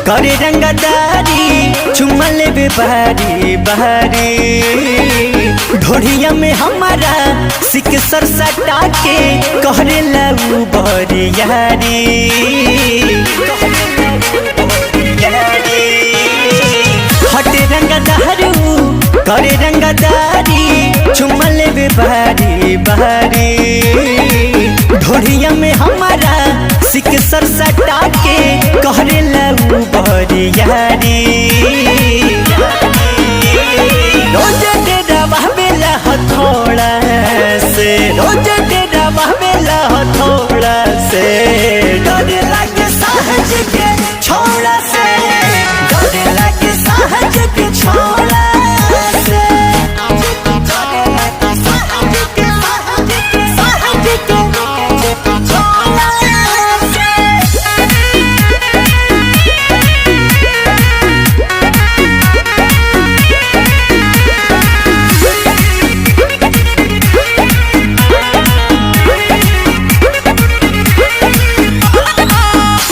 करे रंगदारी चुम्मा लेबे बहारी बहारी ढोढ़िया में हमारा सिक सर सटा के कहरे लऊ बहरी यारी हटे रंगदारू करे रंगदारी चुम्मा लेबे बहारी बहारी ढोढ़िया में हमारा सिक सर सटा के कहरे लऊ बहरी यारी रोज डेरा बहबेला हथौड़ा से रोज डेरा बहबेला हथौड़ा से डर लागे सहज के छोड़ा से डर लागे सहज के छोड़ा से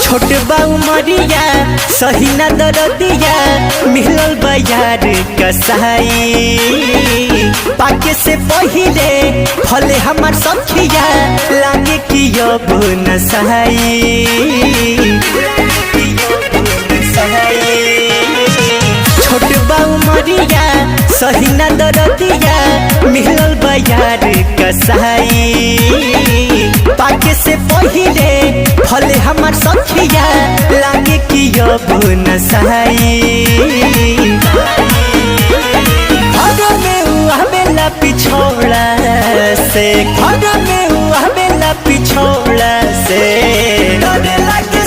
छोट बाऊ मरिया सही न दरदिया मिलल बयार कसाई पाके से पहिले फले हमार सखिया लागे कि अब न सहाई छोट बाऊ मरिया सही न दरदिया मिलल बयार कसाई पाके से पहिले फले हमार सखिया लागे कि अब न सहाई घर में हुआ बेला पिछोड़ा से घर में हुआ बेला पिछोड़ा से डर लागे